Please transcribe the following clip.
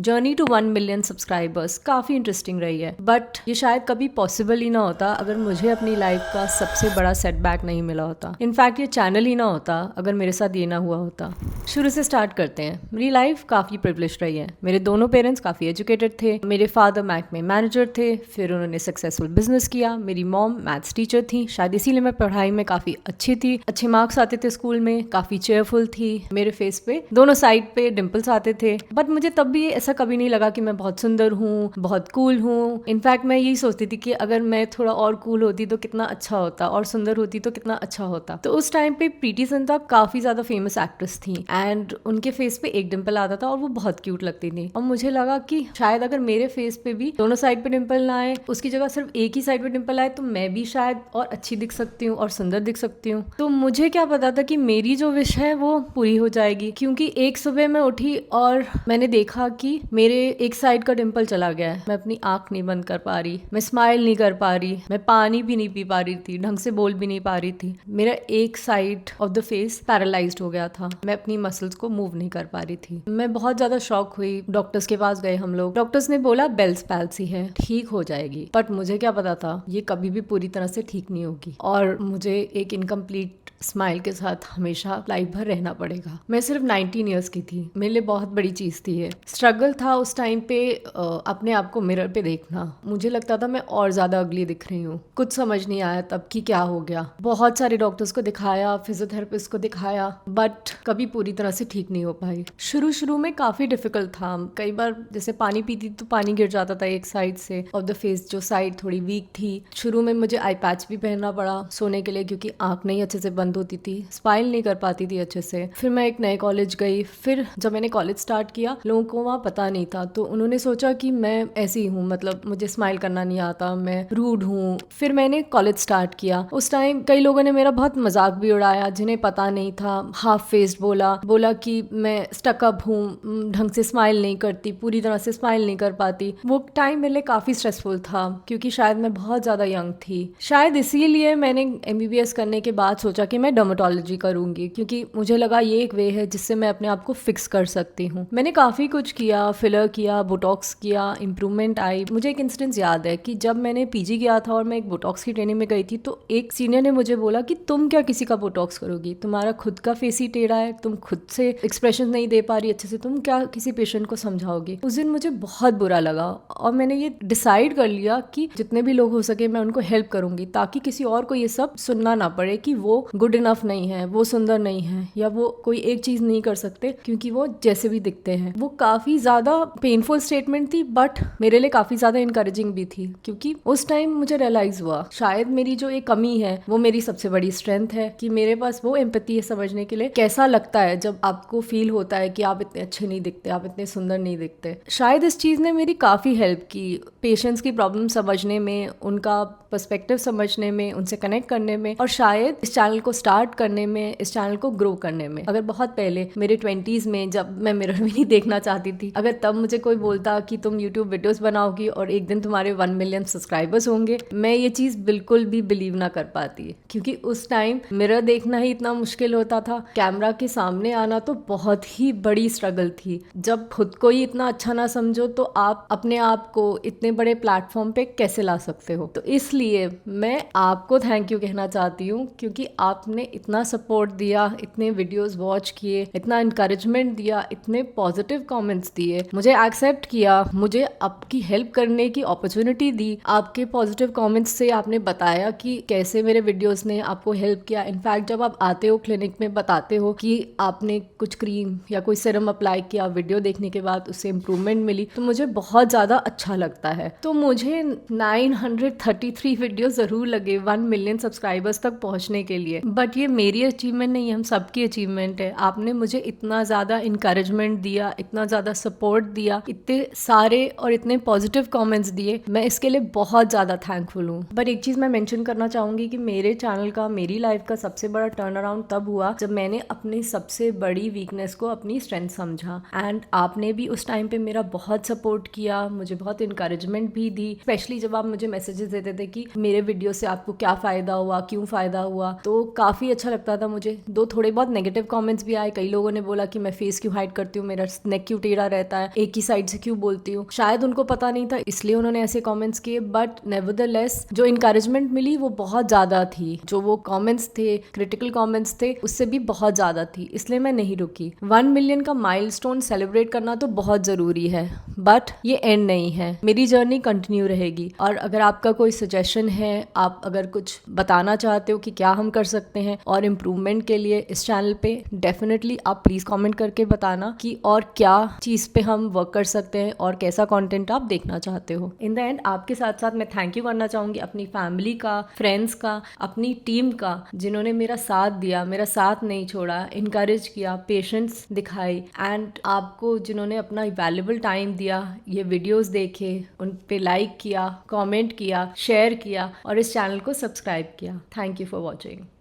Journey to 1 million subscribers काफ़ी interesting रही है, बट ये शायद कभी पॉसिबल ही ना होता अगर मुझे अपनी लाइफ का सबसे बड़ा सेटबैक नहीं मिला होता। इनफैक्ट ये चैनल ही ना होता अगर मेरे साथ ये ना हुआ होता। शुरू से स्टार्ट करते हैं। मेरी लाइफ काफ़ी प्रिविलेज्ड रही है। मेरे दोनों पेरेंट्स काफ़ी एजुकेटेड थे। मेरे फादर मैक में मैनेजर थे, फिर उन्होंने सक्सेसफुल बिजनेस किया। मेरी मॉम मैथ्स टीचर थी, शायद इसीलिए मैं पढ़ाई में काफ़ी अच्छी थी, अच्छे मार्क्स आते थे स्कूल में, काफ़ी चेयरफुल थी। मेरे फेस पे दोनों साइड पे डिम्पल्स आते थे, बट मुझे तब भी ऐसा कभी नहीं लगा कि मैं बहुत सुंदर हूँ, बहुत कूल हूँ। इनफैक्ट मैं यही सोचती थी कि अगर मैं थोड़ा और कूल होती तो कितना अच्छा होता, और सुंदर होती तो कितना अच्छा होता। तो उस टाइम पे प्रीति जिंटा काफ़ी ज़्यादा फेमस एक्ट्रेस थी एंड उनके फेस पे एक डिम्पल आता था और वो बहुत क्यूट लगती थी। और मुझे लगा कि शायद अगर मेरे फेस पे भी दोनों साइड पे डिम्पल ना आए, उसकी जगह सिर्फ एक ही साइड पे डिम्पल आए, तो मैं भी शायद और अच्छी दिख सकती हूँ और सुंदर दिख सकती हूँ। तो मुझे क्या पता था कि मेरी जो विश है वो पूरी हो जाएगी, क्योंकि एक सुबह मैं उठी और मैंने देखा कि मेरे एक साइड का डिम्पल चला गया है। मैं अपनी आंख नहीं बंद कर पा रही, मैं स्माइल नहीं कर पा रही, मैं पानी भी नहीं पी पा रही थी, ढंग से बोल भी नहीं पा रही थी। मेरा एक side of the face paralysed हो गया था, मैं अपनी मसल्स को मूव नहीं कर पा रही थी। मैं बहुत ज्यादा शॉक हुई। डॉक्टर्स के पास गए हम लोग। डॉक्टर्स ने बोला बेल्स पैल्सी है, ठीक हो जाएगी। बट मुझे क्या पता था ये कभी भी पूरी तरह से ठीक नहीं होगी और मुझे एक इनकम्प्लीट स्माइल के साथ हमेशा लाइफ भर रहना पड़ेगा। मैं सिर्फ 19 ईयर्स की थी, मेरे लिए बहुत बड़ी चीज थी ये। स्ट्रगल था उस टाइम पे अपने आप को मिरर पे देखना। मुझे लगता था मैं और ज्यादा अगली दिख रही हूँ। कुछ समझ नहीं आया तब कि क्या हो गया। बहुत सारे डॉक्टर्स को दिखाया, फिजियोथेरेपिस्ट को दिखाया, बट कभी पूरी तरह से ठीक नहीं हो पाई। शुरू में काफी डिफिकल्ट था। कई बार जैसे पानी पीती तो पानी गिर जाता था एक साइड से ऑफ द फेस, जो साइड थोड़ी वीक थी। शुरू में मुझे आई पैच भी पहनना पड़ा सोने के लिए, क्योंकि आंख नहीं अच्छे से बंद होती थी, स्माइल नहीं कर पाती थी अच्छे से। फिर मैं एक नए कॉलेज गई। फिर जब मैंने कॉलेज स्टार्ट किया, लोगों को वहाँ पता नहीं था, तो उन्होंने सोचा कि मैं ऐसी हूँ, मतलब मुझे स्माइल करना नहीं आता, मैं रूड हूँ। फिर मैंने कॉलेज स्टार्ट किया। उस टाइम कई लोगों ने मेरा बहुत मजाक भी उड़ाया, जिन्हें पता नहीं था। हाफ फेस्ड बोला कि मैं स्टकअप हूँ, ढंग से स्माइल नहीं करती, पूरी तरह से स्माइल नहीं कर पाती। वो टाइम मेरे लिए काफी स्ट्रेसफुल था, क्योंकि शायद मैं बहुत ज्यादा यंग थी। शायद इसीलिए मैंने MBBS करने के बाद सोचा कि मैं डर्मेटोलॉजी करूंगी, क्योंकि मुझे लगा ये एक वे है जिससे मैं अपने आप को फिक्स कर सकती हूँ। मैंने काफी कुछ किया, फिलर किया, बोटॉक्स किया, इंप्रूवमेंट आई। मुझे एक इंसिडेंस याद है कि जब मैंने PG किया था और मैं एक बोटॉक्स की ट्रेनिंग में गई थी, तो एक सीनियर ने मुझे बोला कि तुम क्या किसी का बोटॉक्स करोगी, तुम्हारा खुद का फेस ही टेढ़ा है, तुम खुद से एक्सप्रेशन नहीं दे पा रही अच्छे से, तुम क्या किसी पेशेंट को समझाओगी। उस दिन मुझे बहुत बुरा लगा और मैंने ये डिसाइड कर लिया कि जितने भी लोग हो सके मैं उनको हेल्प करूंगी, ताकि किसी और को ये सब सुनना ना पड़े कि वो गुड इनफ नहीं है, वो सुंदर नहीं है, या वो कोई एक चीज नहीं कर सकते क्योंकि वो जैसे भी दिखते हैं। वो काफी ज्यादा पेनफुल स्टेटमेंट थी, बट मेरे लिए काफी ज्यादा इनकरेजिंग भी थी, क्योंकि उस टाइम मुझे रियलाइज हुआ शायद मेरी जो एक कमी है वो मेरी सबसे बड़ी स्ट्रेंथ है, कि मेरे पास वो एम्पैथी है समझने के लिए कैसा लगता है जब आपको फील होता है कि आप इतने अच्छे नहीं दिखते, आप इतने सुंदर नहीं दिखते। शायद इस चीज ने मेरी काफी हेल्प की पेशेंट्स की प्रॉब्लम समझने में, उनका पर्सपेक्टिव समझने में, उनसे कनेक्ट करने में, और शायद इस चैनल को स्टार्ट करने में, इस चैनल को ग्रो करने में। अगर बहुत पहले मेरे 20s में, जब मैं मिरर भी नहीं देखना चाहती थी, अगर तब मुझे कोई बोलता कि तुम YouTube वीडियोस बनाओगी और एक दिन तुम्हारे 1 मिलियन सब्सक्राइबर्स होंगे, मैं ये चीज बिल्कुल भी बिलीव ना कर पाती, क्योंकि उस टाइम मिरर देखना ही इतना मुश्किल होता था। कैमरा के सामने आना तो बहुत ही बड़ी स्ट्रगल थी। जब खुद को ही इतना अच्छा ना समझो तो आप अपने आप को इतने बड़े प्लेटफॉर्म पे कैसे ला सकते हो। तो इसलिए मैं आपको थैंक यू कहना चाहती हूँ, क्योंकि आपने इतना सपोर्ट दिया, इतने वीडियोस वॉच किए, इतना इंकरेजमेंट दिया, इतने पॉजिटिव कमेंट्स दिए, मुझे एक्सेप्ट किया, मुझे आपकी हेल्प करने की अपॉर्चुनिटी दी। आपके पॉजिटिव कमेंट्स से आपने बताया कि कैसे मेरे वीडियोस ने आपको हेल्प किया। इनफैक्ट जब आप आते हो क्लिनिक में, बताते हो कि आपने कुछ क्रीम या कोई सीरम अप्लाई किया, वीडियो देखने के बाद उससे इम्प्रूवमेंट मिली, तो मुझे बहुत ज़्यादा अच्छा लगता है। तो मुझे 933 वीडियो ज़रूर लगे 1 मिलियन सब्सक्राइबर्स तक पहुंचने के लिए, बट ये मेरी अचीवमेंट नहीं है, हम सबकी अचीवमेंट है। आपने मुझे इतना ज़्यादा इंकरेजमेंट दिया, इतना ज़्यादा सपोर्ट दिया, इतने सारे और इतने पॉजिटिव कमेंट्स दिए, मैं इसके लिए बहुत ज़्यादा थैंकफुल हूँ। बट एक चीज़ मैं मेंशन करना चाहूँगी कि मेरे चैनल का, मेरी लाइफ का सबसे बड़ा टर्न अराउंड तब हुआ जब मैंने अपनी सबसे बड़ी वीकनेस को अपनी स्ट्रेंथ समझा। एंड आपने भी उस टाइम पे मेरा बहुत सपोर्ट किया, मुझे बहुत इंकरेजमेंट भी दी, स्पेशली जब आप मुझे मैसेजेस देते थे कि मेरे वीडियो से आपको क्या फ़ायदा हुआ, क्यों फ़ायदा हुआ, तो काफ़ी अच्छा लगता था मुझे। दो थोड़े बहुत नेगेटिव कमेंट्स भी आए। कई लोगों ने बोला कि मैं फेस क्यों हाइड करती हूँ, मेरा नेक क्यों टेढ़ा रहता होता है, एक ही साइड से क्यों बोलती हूँ। शायद उनको पता नहीं था इसलिए उन्होंने ऐसे कमेंट्स किए, बट नेवरदलेस जो इनकरेजमेंट मिली वो बहुत ज़्यादा थी। जो वो कमेंट्स थे, क्रिटिकल कमेंट्स थे, उससे भी बहुत ज़्यादा थी, इसलिए मैं नहीं रुकी। 1 मिलियन का माइलस्टोन सेलिब्रेट करना तो बहुत ज़रूरी है, बट ये एंड नहीं है, मेरी जर्नी कंटिन्यू रहेगी। और अगर आपका कोई सजेशन है, आप अगर कुछ बताना चाहते हो कि क्या हम कर सकते हैं और इम्प्रूवमेंट के लिए इस चैनल पे, डेफिनेटली आप प्लीज़ कमेंट करके बताना कि और क्या चीज़ पे हम वर्क कर सकते हैं और कैसा कंटेंट आप देखना चाहते हो। इन द एंड आपके साथ साथ मैं थैंक यू करना चाहूँगी अपनी फैमिली का, फ्रेंड्स का, अपनी टीम का, जिन्होंने मेरा साथ दिया, मेरा साथ नहीं छोड़ा, इनकरेज किया, पेशेंस दिखाई, एंड आपको जिन्होंने अपना वैल्यूबल टाइम दिया, ये वीडियोस देखे, उन पे लाइक किया, कमेंट किया, शेयर किया और इस चैनल को सब्सक्राइब किया। Thank you for watching.